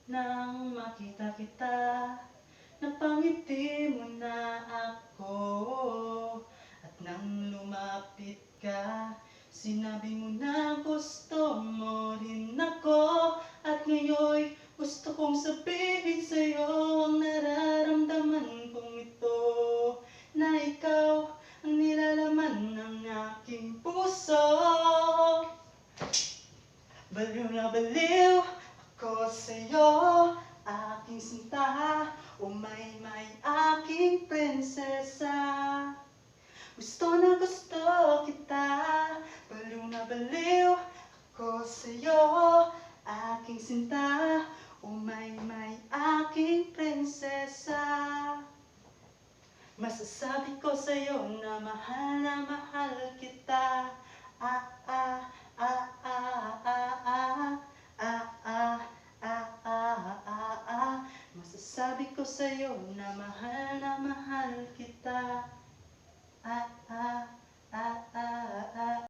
Nang makita kita, napangiti mo na ako. At nang lumapit ka, sinabi mo na gusto mo rin ako. At ngayon gusto kong sabihin sa'yo ang nararamdaman kong ito, na ikaw ang nilalaman ng aking puso. Baliw na baliw ako sa'yo, aking sinta, may aking prinsesa. Gusto na gusto kita, baliw na baliw ako sa'yo, aking sinta, may aking prinsesa. Masasabi ko sa'yo na mahal kita. Ah, ah, ah, ah, ah, ah, ah, ah, ah, ah, ah, ah. Masasabi ko sa'yo na mahal kita.